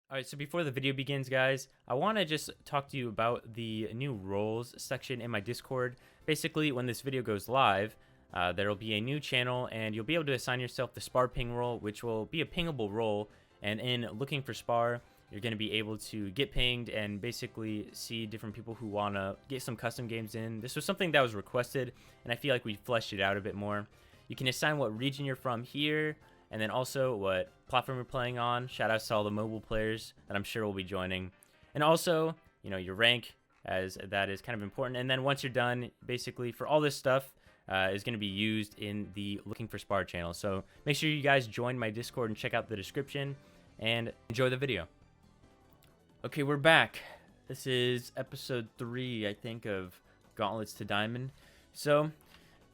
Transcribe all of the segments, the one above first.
All right, so before the video begins, guys, I want to just talk to you about the new roles section in my Discord. Basically, when this video goes live, there will be a new channel, and you'll be able to assign yourself the Spar Ping role, which will be a pingable role. And in looking for Spar, you're going to be able to get pinged and basically see different people who want to get some custom games in. This was something that was requested, and I feel like we fleshed it out a bit more. You can assign what region you're from here, and then also what platform you're playing on. Shout out to all the mobile players that I'm sure will be joining. And also, you know, your rank, as that is kind of important. And then once you're done, basically for all this stuff is going to be used in the Looking for Spar channel. So make sure you guys join my Discord and check out the description and enjoy the video. Okay, we're back. This is episode 3, I think, of Gauntlets to Diamond. So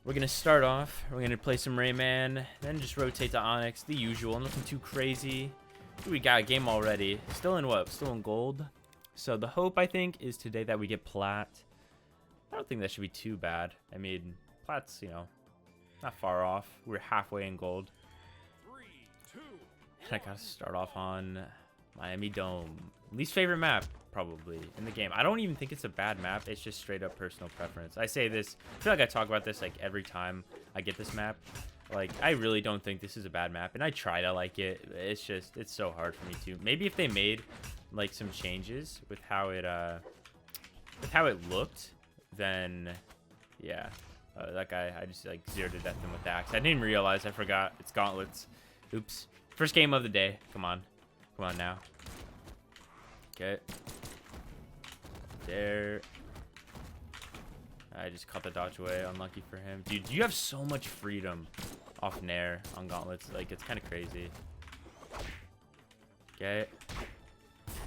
we're going to start off. We're going to play some Rayman, then just rotate to Onyx, the usual. Nothing too crazy. We got a game already. Still in what? Still in gold. So the hope, I think, is today that we get plat. I don't think that should be too bad. I mean, plat's, you know, not far off. We're halfway in gold. 3, 2, And I got to start off on Miami Dome. Least favorite map, probably, in the game. I don't even think it's a bad map. It's just straight up personal preference. I say this, I feel like I talk about this like every time I get this map. Like, I really don't think this is a bad map, and I try to like it. It's just, it's so hard for me to. Maybe if they made like some changes with how it looked, then yeah. That guy, I just like zeroed to death him with the axe. I didn't even realize. I forgot. It's Gauntlets. Oops. First game of the day. Come on. Come on now. Okay. There. I just caught the dodge away. Unlucky for him. Dude, you have so much freedom off Nair on Gauntlets. Like, it's kind of crazy. Okay.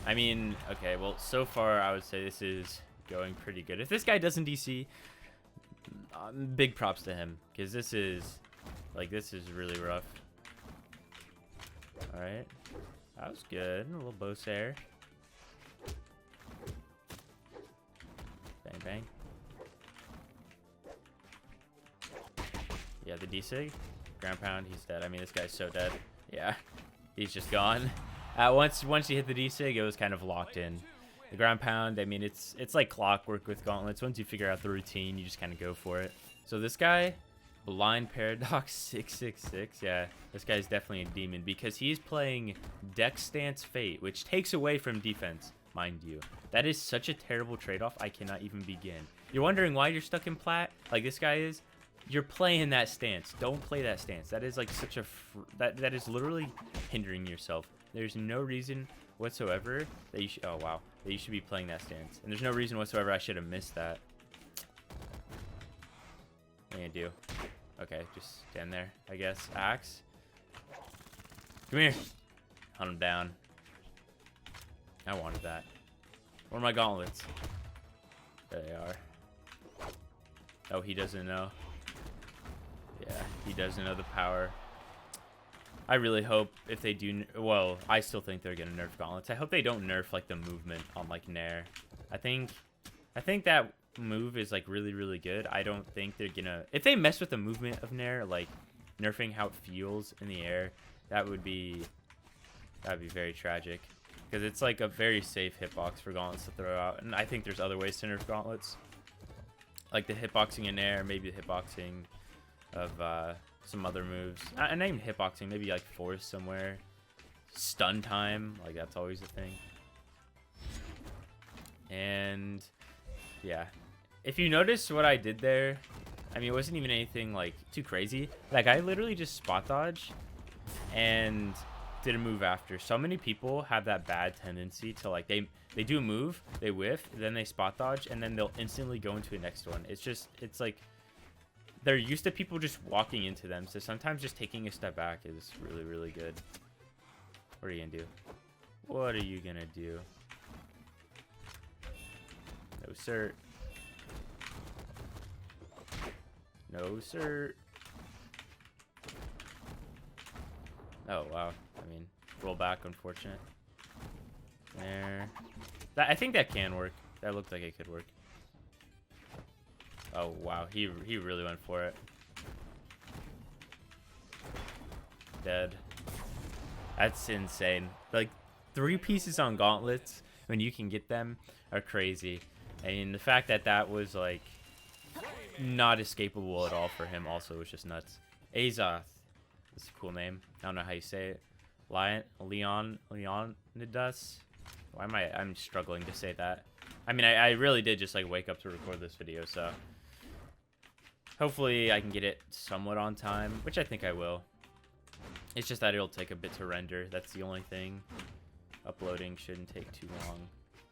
I mean, okay, well, so far, I would say this is going pretty good. If this guy doesn't DC, big props to him. Because this is, like, this is really rough. Alright. That was good. A little bow air. Bang, bang. Yeah, the D-Sig. Ground pound, he's dead. I mean, this guy's so dead. Yeah, he's just gone. Once you hit the D-Sig, it was kind of locked in. The ground pound, I mean, it's like clockwork with Gauntlets. Once you figure out the routine, you just kind of go for it. So this guy, Blind Paradox 666. Yeah, this guy's definitely a demon because he's playing Dex Stance Fate, which takes away from defense, mind you. That is such a terrible trade-off. I cannot even begin. You're wondering why you're stuck in plat, like this guy is? You're playing that stance. Don't play that stance. That is like such a that is literally hindering yourself. There's no reason whatsoever that you should. Oh wow, that you should be playing that stance. And there's no reason whatsoever I should have missed that. What are you gonna do? Okay, just stand there, I guess. Axe. Come here. Hunt him down. I wanted that. Where are my gauntlets? There they are. Oh, he doesn't know. Yeah, he doesn't know the power. I really hope if they do, well, I still think they're gonna nerf gauntlets. I hope they don't nerf like the movement on like Nair. I think that move is like really good. I don't think they're gonna, if they mess with the movement of Nair, like nerfing how it feels in the air, that'd be very tragic because it's like a very safe hitbox for gauntlets to throw out. And I think there's other ways to nerf gauntlets, like the hitboxing in air, maybe the hitboxing of some other moves. Not even hitboxing, maybe like force somewhere. Stun time, like that's always a thing. And yeah, if you notice what I did there, I mean, it wasn't even anything like too crazy. Like I literally just spot dodged and did a move after. So many people have that bad tendency to like they do a move, they whiff, then they spot dodge, and then they'll instantly go into the next one. It's like they're used to people just walking into them. So sometimes just taking a step back is really good. What are you gonna do? What are you gonna do? No, sir. No, sir. Oh, wow. I mean, roll back, unfortunate. There. I think that can work. That looked like it could work. Oh, wow. He really went for it. Dead. That's insane. Like, 3 pieces on Gauntlets when you can get them are crazy. And the fact that that was like not escapable at all for him also was just nuts. Azoth. That's a cool name. I don't know how you say it. Leonidas. Why am I'm struggling to say that. I mean, I really did just like wake up to record this video, so hopefully I can get it somewhat on time, which I think I will. It's just that it'll take a bit to render. That's the only thing. Uploading shouldn't take too long.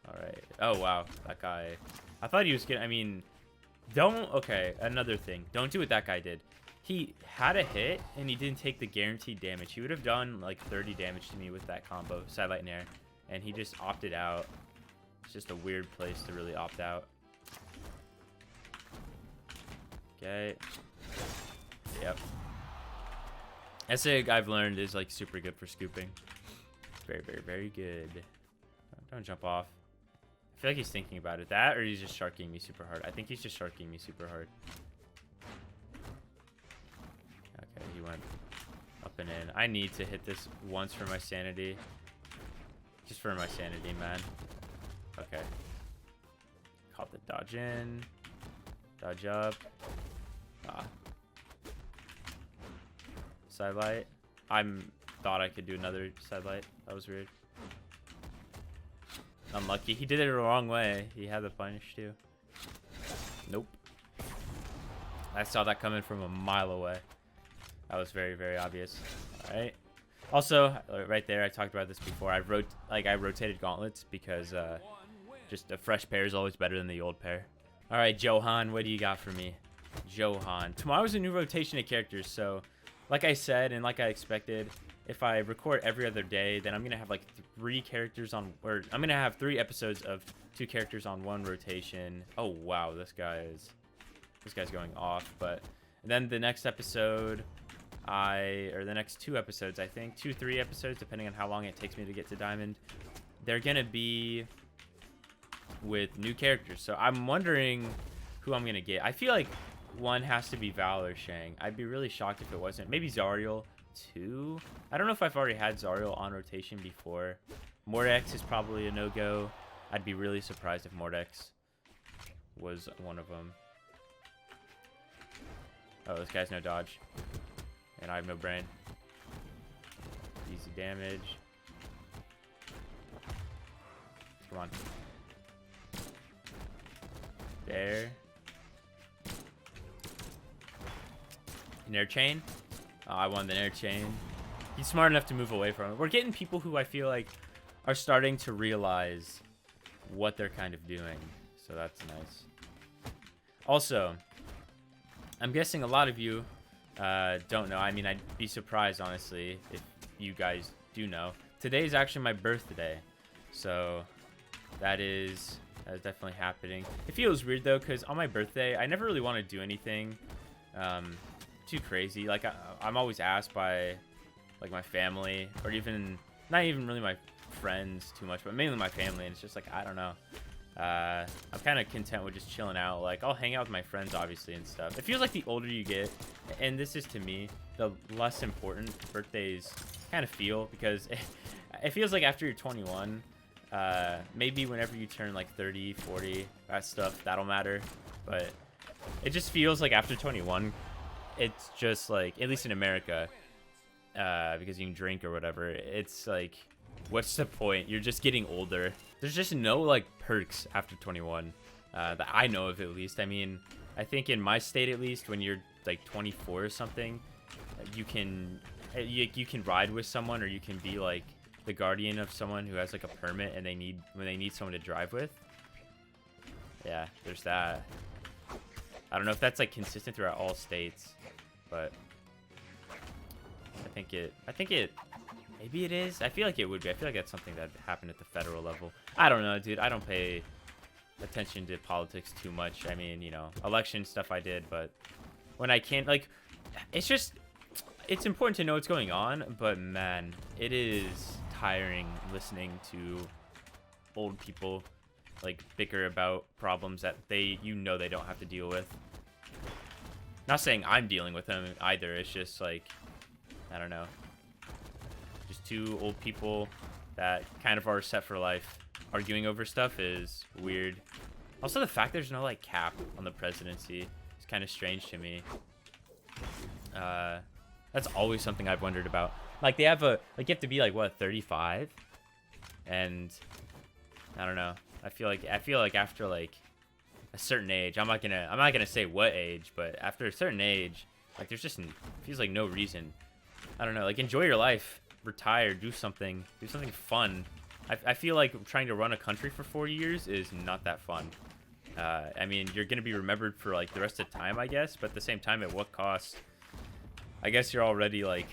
All right. Oh, wow. That guy. I thought he was getting, I mean, don't, okay, another thing. Don't do what that guy did. He had a hit, and he didn't take the guaranteed damage. He would have done, like, 30 damage to me with that combo, Sidelight and Air, and he just opted out. It's just a weird place to really opt out. Okay. Yep. Essig, I've learned, is, like, super good for scooping. Very, very, very good. Don't jump off. I feel like he's thinking about it. That, or he's just sharking me super hard. I think he's just sharking me super hard. Okay, he went up and in. I need to hit this once for my sanity. Just for my sanity, man. Okay. Caught the dodge in. Dodge up. Ah. Sidelight. Thought I could do another sidelight. That was weird. Unlucky. He did it the wrong way. He had the punish too. Nope. I saw that coming from a mile away. That was very, very obvious. All right. Also, right there, I talked about this before. I rotated gauntlets because just a fresh pair is always better than the old pair. All right, Johan, what do you got for me? Johan. Tomorrow's a new rotation of characters, so like I said and like I expected, if I record every other day, then I'm gonna have like 3 characters on, or I'm gonna have 3 episodes of 2 characters on 1 rotation. Oh wow, this guy's going off. But then the next episode, or the next 2 episodes, I think 2-3 episodes, depending on how long it takes me to get to Diamond, they're gonna be with new characters. So I'm wondering who I'm gonna get. I feel like one has to be Val or Shang. I'd be really shocked if it wasn't. Maybe Zariel too. I don't know if I've already had Zariel on rotation before. Mordex is probably a no-go. I'd be really surprised if Mordex was one of them. Oh, this guy's no dodge. And I have no brain. Easy damage. Come on. There. An air chain. Oh, I won the air chain. He's smart enough to move away from it. We're getting people who I feel like are starting to realize what they're kind of doing. So that's nice. Also, I'm guessing a lot of you don't know. I mean, I'd be surprised, honestly, if you guys do know. Today's actually my birthday. So that is definitely happening. It feels weird, though, because on my birthday, I never really want to do anything too crazy. Like, I'm always asked by, like, my family, or even, not even really my friends too much, but mainly my family, and it's just like, I don't know. I'm kind of content with just chilling out. Like, I'll hang out with my friends, obviously, and stuff. It feels like the older you get, and this is to me, the less important birthdays kind of feel, because it feels like after you're 21, maybe whenever you turn like 30, 40, that stuff, that'll matter. But it just feels like after 21, it's just like, at least in America, because you can drink or whatever, it's like, what's the point? You're just getting older. There's just no like perks after 21 that I know of, at least. I mean, I think in my state, at least, when you're like 24 or something, you can ride with someone, or you can be like the guardian of someone who has like a permit, and when they need someone to drive with. Yeah, there's that. I don't know if that's like consistent throughout all states, but I think it maybe it is. I feel like it would be. I feel like that's something that happened at the federal level. I don't know, dude. I don't pay attention to politics too much. I mean, you know, election stuff I did, but when I can't, like, it's important to know what's going on, but man, it is tiring listening to old people like bicker about problems that they don't have to deal with. Not saying I'm dealing with them either. It's just like, I don't know, just 2 old people that kind of are set for life. Arguing over stuff is weird. Also, the fact there's no like cap on the presidency is kind of strange to me. That's always something I've wondered about. Like they have a like you have to be like what 35, and I don't know. I feel like after like a certain age, I'm not gonna say what age, but after a certain age, like there's just feels like no reason. I don't know. Like enjoy your life, retire, do something fun. I feel like trying to run a country for 4 years is not that fun. I mean, you're gonna be remembered for like the rest of the time, I guess, but at the same time, at what cost? I guess you're already like,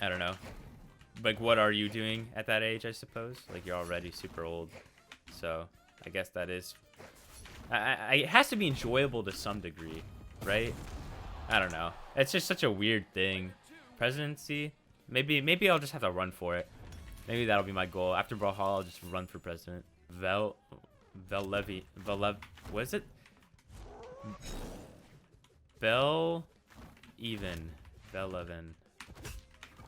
I don't know, like what are you doing at that age? I suppose like you're already super old, so I guess that is. It has to be enjoyable to some degree, right? I don't know. It's just such a weird thing. Presidency, maybe I'll just have to run for it. Maybe that'll be my goal. After Brawlhalla, I'll just run for president. What is it? Bellevin.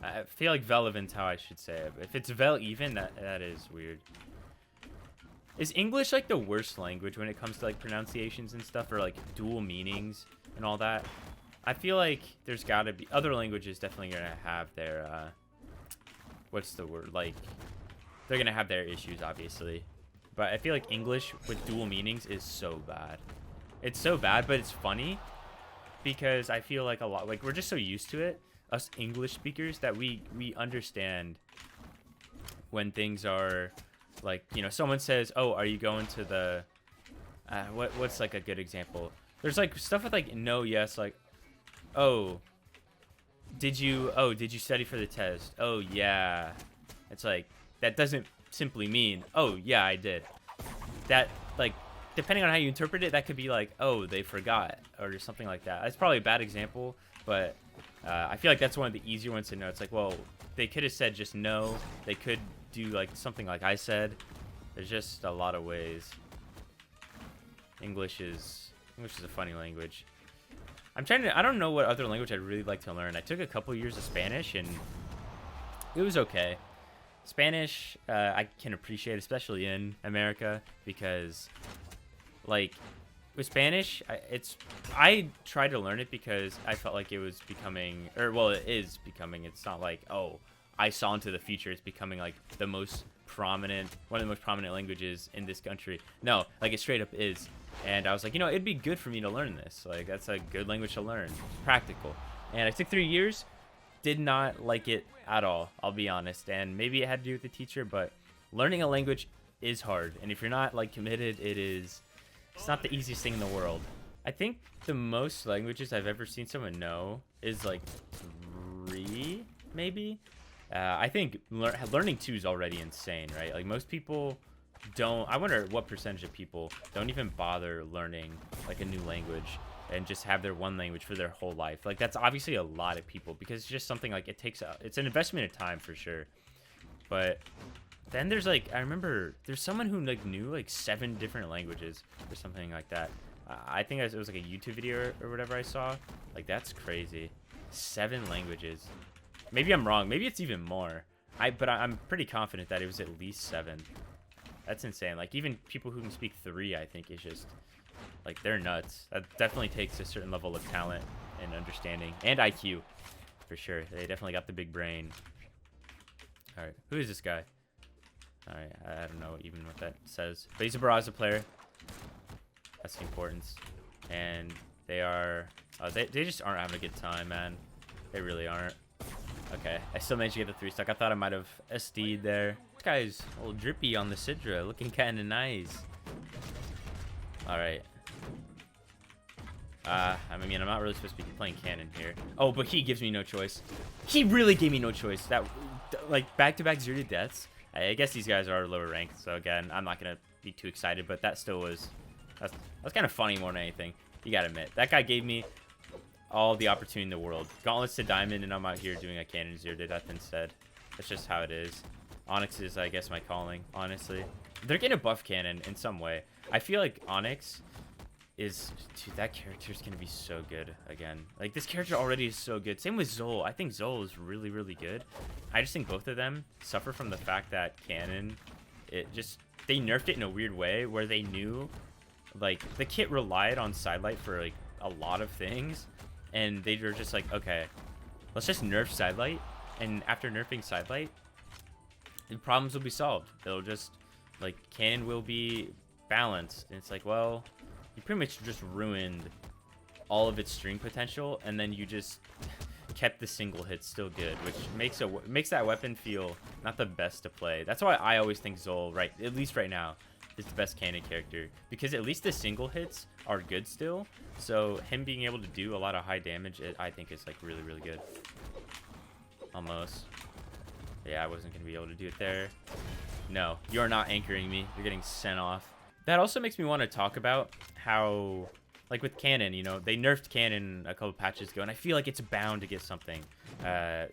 I feel like Velevin's how I should say it. If it's Vel-even, that is weird. Is English like the worst language when it comes to like pronunciations and stuff, or like dual meanings and all that? I feel like there's gotta be other languages definitely gonna have their what's the word, like they're gonna have their issues obviously, but I feel like English with dual meanings is so bad. It's so bad, but it's funny because I feel like a lot, like we're just so used to it, us English speakers, that we understand when things are like, you know, someone says, oh, are you going to the what's like a good example? There's like stuff with like no, yes, like, oh, did you study for the test? Oh yeah. It's like that doesn't simply mean, oh yeah, I did. That, like, depending on how you interpret it, that could be like, oh, they forgot, or something like that. That's probably a bad example, but I feel like that's one of the easier ones to know. It's like, well, they could have said just no. They could do like something like I said. There's just a lot of ways. English is a funny language. I don't know what other language I'd really like to learn. I took a couple years of Spanish and it was okay. Spanish, I can appreciate, especially in America, because like with Spanish, I tried to learn it because I felt like it was becoming, or well, it is becoming. It's not like, oh, I saw into the future. It's becoming like one of the most prominent languages in this country. No, like it straight up is. And I was like, you know, it'd be good for me to learn this. Like, that's a good language to learn. It's practical. And I took 3 years, did not like it at all, I'll be honest. And maybe it had to do with the teacher, but learning a language is hard. And if you're not, like, committed, it's not the easiest thing in the world. I think the most languages I've ever seen someone know is, like, 3, maybe? I think learning 2 is already insane, right? Like, most people don't. I wonder what percentage of people don't even bother learning like a new language and just have their one language for their whole life. Like that's obviously a lot of people, because it's just something like it's an investment of time for sure. But then there's like, I remember there's someone who like knew like 7 different languages or something like that. I think it was like a YouTube video or whatever I saw. Like that's crazy. 7 languages. Maybe I'm wrong. Maybe it's even more. But I'm pretty confident that it was at least 7. That's insane. Like, even people who can speak 3, I think, is just, like, they're nuts. That definitely takes a certain level of talent and understanding. And IQ, for sure. They definitely got the big brain. Alright, who is this guy? Alright, I don't know even what that says. But he's a Brawlhalla player. That's the importance. And they are... they just aren't having a good time, man. They really aren't. Okay, I still managed to get the 3 stock. I thought I might have SD'd there. This guy's a little drippy on the Sidra, looking kind of nice. Alright. I mean, I'm not really supposed to be playing cannon here. Oh, but he gives me no choice. He really gave me no choice. That, like, back-to-back 0 deaths. I guess these guys are lower ranked, so again, I'm not going to be too excited, but that still was... That was kind of funny more than anything. You gotta admit. That guy gave me all the opportunity in the world. Gauntlets to diamond, and I'm out here doing a cannon 0 death instead. That's just how it is. Onyx is, I guess, my calling, honestly. They're getting a buff cannon in some way. I feel like Onyx is, dude, that character is gonna be so good again. Like, this character already is so good. Same with Zol. I think Zol is really, really good. I just think both of them suffer from the fact that Cannon, they nerfed it in a weird way where they knew, like, the kit relied on sidelight for, like, a lot of things, and they were just like, okay, let's just nerf sidelight, and after nerfing sidelight, the problems will be solved. It'll just, like, Cannon will be balanced, and it's like, well, you pretty much just ruined all of its string potential, and then you just kept the single hit still good, which makes that weapon feel not the best to play. That's why I always think Zol, right, at least right now, is the best Cannon character, because at least the single hits are good still. So him being able to do a lot of high damage, I think is like really, really good. Almost. Yeah, I wasn't gonna be able to do it there. No, you're not anchoring me. You're getting sent off. That also makes me want to talk about how, like with Cannon, you know, they nerfed Cannon a couple patches ago, and I feel like it's bound to get something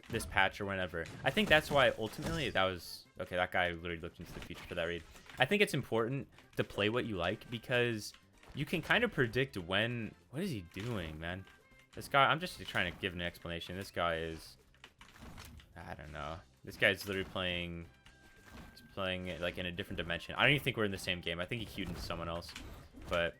this patch or whenever. I think that's why ultimately that was, okay, that guy literally looked into the future for that read. I think it's important to play what you like, because you can kind of predict when, what is he doing, man? This guy, I'm just trying to give an explanation. This guy is, I don't know. This guy's literally playing, he's playing it like in a different dimension. I don't even think we're in the same game. I think he queued into someone else. But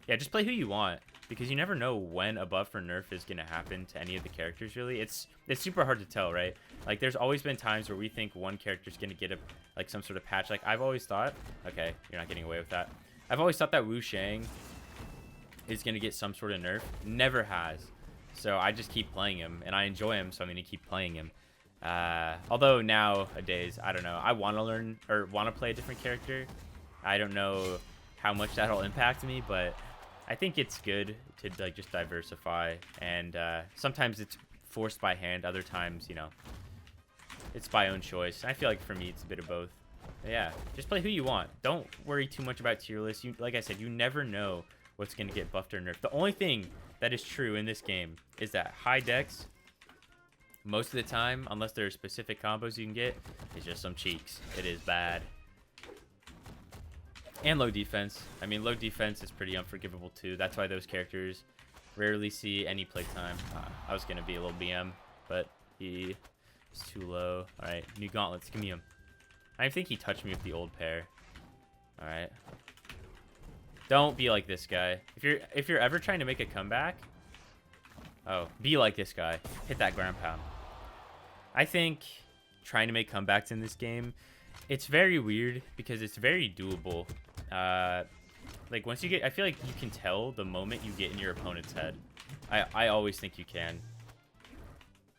yeah, just play who you want, because you never know when a buff or nerf is going to happen to any of the characters, really. It's super hard to tell, right? Like, there's always been times where we think one character's going to get like some sort of patch. Like, I've always thought, okay, you're not getting away with that. I've always thought that Wu Shang is going to get some sort of nerf. Never has. So I just keep playing him, and I enjoy him, so I'm going to keep playing him. Although nowadays, I don't know, I want to learn or want to play a different character. I don't know how much that'll impact me, but I think it's good to like just diversify, and sometimes it's forced by hand, other times, you know, it's by own choice. I feel like for me it's a bit of both. But yeah, just play who you want. Don't worry too much about tier lists. Like I said, you never know what's going to get buffed or nerfed. The only thing that is true in this game is that high dex, most of the time, unless there are specific combos you can get, is just some cheeks. It is bad. And low defense. I mean, low defense is pretty unforgivable too. That's why those characters rarely see any playtime. I was going to be a little BM, but he is too low. All right, new gauntlets. Give me him. I think he touched me with the old pair. All right. Don't be like this guy. If you're ever trying to make a comeback, oh, be like this guy. Hit that ground pound. I think trying to make comebacks in this game, it's very weird because it's very doable. Like once you get, I feel like you can tell the moment you get in your opponent's head. I always think you can.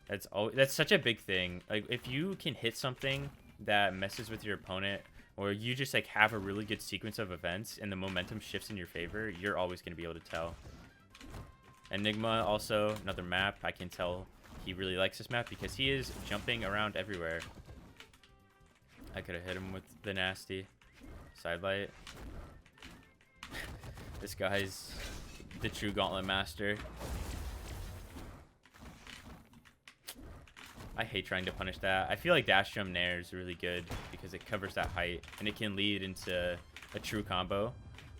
That's such a big thing. Like if you can hit something that messes with your opponent, or you just like have a really good sequence of events and the momentum shifts in your favor, you're always going to be able to tell. Enigma also, another map. I can tell he really likes this map because he is jumping around everywhere. I could have hit him with the nasty sidelight. This guy's the true gauntlet master. I hate trying to punish that. I feel like dash jump nair is really good because it covers that height and it can lead into a true combo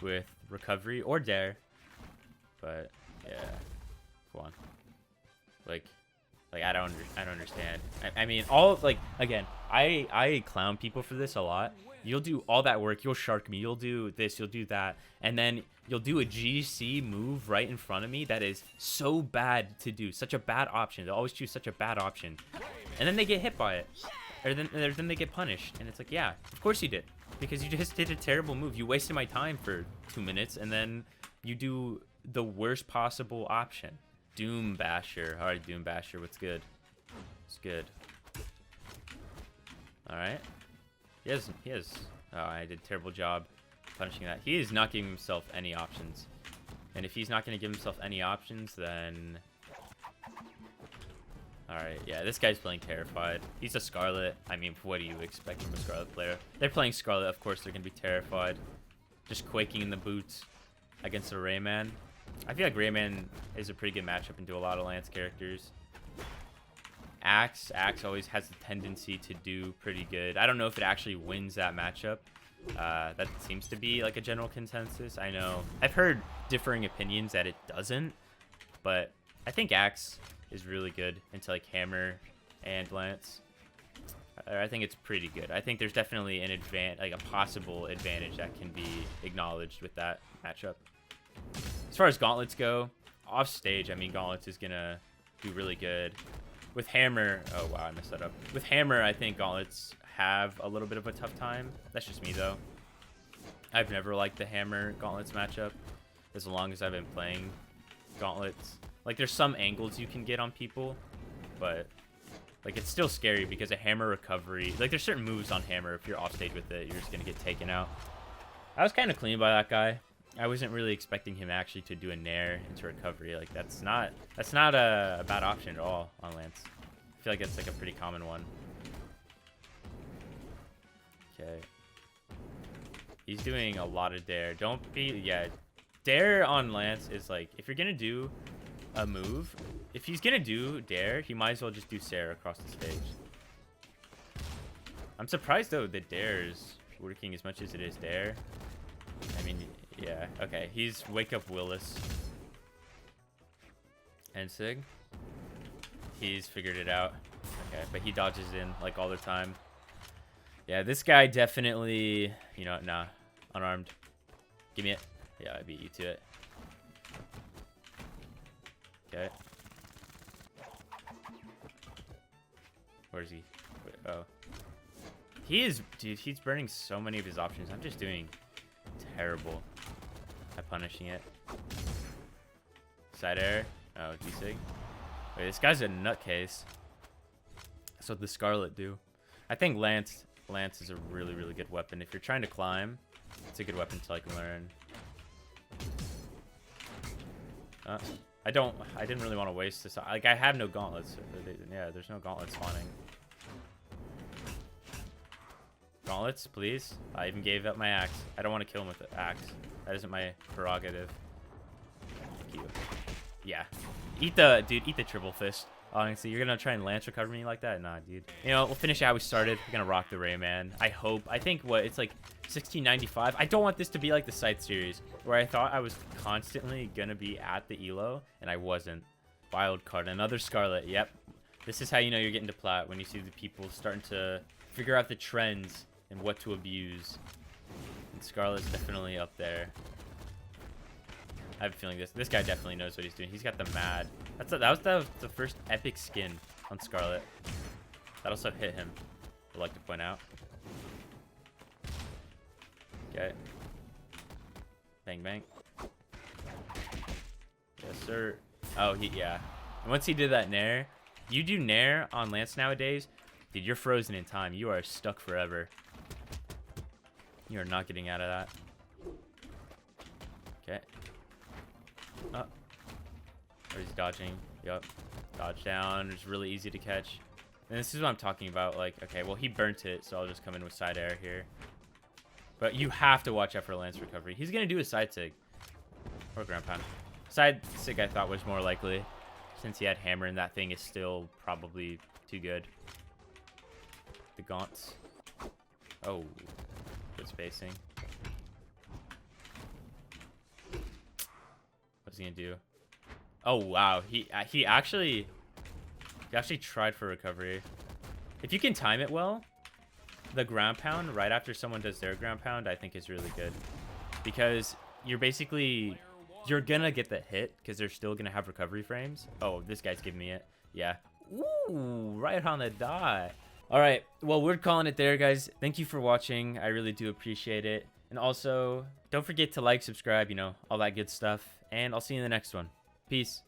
with recovery or dare. But yeah, come on. Like I don't understand. I mean, all like again, I clown people for this a lot. You'll do all that work, you'll shark me, you'll do this, you'll do that, and then you'll do a GC move right in front of me that is so bad to do, such a bad option. They'll always choose such a bad option, and then they get hit by it, or then they get punished, and it's like, yeah, of course you did, because you just did a terrible move. You wasted my time for 2 minutes, and then you do the worst possible option. Doom Basher. All right, Doom Basher, what's good? It's good. All right. He has. Oh, I did a terrible job punishing that. He is not giving himself any options. And if he's not going to give himself any options, then... Alright, yeah, this guy's playing Terrified. He's a Scarlet. I mean, what do you expect from a Scarlet player? They're playing Scarlet, of course they're going to be Terrified. Just quaking in the boots against a Rayman. I feel like Rayman is a pretty good matchup into a lot of Lance characters. Axe always has the tendency to do pretty good. I don't know if it actually wins that matchup, That seems to be like a general consensus. I know I've heard differing opinions that it doesn't, but I think axe is really good into like hammer and lance. I think it's pretty good. I think there's definitely an like a possible advantage that can be acknowledged with that matchup. As far as gauntlets go, off stage, I mean, gauntlets is gonna do really good. With hammer, oh wow, I messed that up. With hammer, I think gauntlets have a little bit of a tough time. That's just me though. I've never liked the hammer gauntlets matchup as long as I've been playing gauntlets. Like there's some angles you can get on people, but like it's still scary because a hammer recovery, like there's certain moves on hammer, if you're off stage with it, you're just gonna get taken out. I was kind of clean by that guy. I wasn't really expecting him actually to do a nair into recovery. Like that's not a bad option at all on Lance. I feel like that's like a pretty common one. Okay. He's doing a lot of dare. Don't be, yeah. Dare on Lance is like, if you're gonna do a move, if he's gonna do dare, he might as well just do Sarah across the stage. I'm surprised though that dare is working as much as it is dare. I mean, yeah, okay. He's Wake Up Willis. And Sig. He's figured it out. Okay, but he dodges in like all the time. Yeah, this guy definitely, you know, nah. Unarmed. Give me it. Yeah, I beat you to it. Okay. Where is he? Wait, oh. He is, dude, he's burning so many of his options. I'm just doing terrible at punishing it. Side air. Oh, D-Sig. Wait, this guy's a nutcase. That's what the Scarlet do. I think Lance is a really, really good weapon. If you're trying to climb, it's a good weapon to like learn. I didn't really want to waste this. Like, I have no gauntlets. Yeah, there's no gauntlets spawning. Gauntlets, please. I even gave up my axe. I don't want to kill him with the axe. That isn't my prerogative. Thank you. Yeah. Eat the triple fist. Honestly, you're gonna try and lance recover me like that? Nah, dude. You know, we'll finish how we started. We're gonna rock the Rayman. I hope. I think what it's like 1695. I don't want this to be like the Scythe series where I thought I was constantly gonna be at the elo and I wasn't. Wild card, another Scarlet. Yep. This is how you know you're getting to plat, when you see the people starting to figure out the trends and what to abuse. And Scarlet's definitely up there. I have a feeling this guy definitely knows what he's doing. He's got the mad. That was the first epic skin on Scarlet. That also hit him, I'd like to point out. Okay. Bang bang. Yes sir. Oh, yeah. And once he did that nair, you do nair on Lance nowadays, dude, you're frozen in time. You are stuck forever. You are not getting out of that. Okay. Oh. Or he's dodging. Yup. Dodge down. It's really easy to catch. And this is what I'm talking about. Like, okay, well, he burnt it, so I'll just come in with side air here. But you have to watch out for Lance recovery. He's going to do a side sig. Or ground pound. Side sig I thought was more likely. Since he had hammer and that thing is still probably too good. The gaunts. Oh. Good spacing. What's he gonna do? Oh wow, he actually tried for recovery. If you can time it well, the ground pound right after someone does their ground pound, I think is really good, because you're gonna get the hit because they're still gonna have recovery frames. Oh, this guy's giving me it. Yeah. Ooh, right on the dot. All right, well, we're calling it there, guys. Thank you for watching. I really do appreciate it. And also, don't forget to like, subscribe, you know, all that good stuff. And I'll see you in the next one. Peace.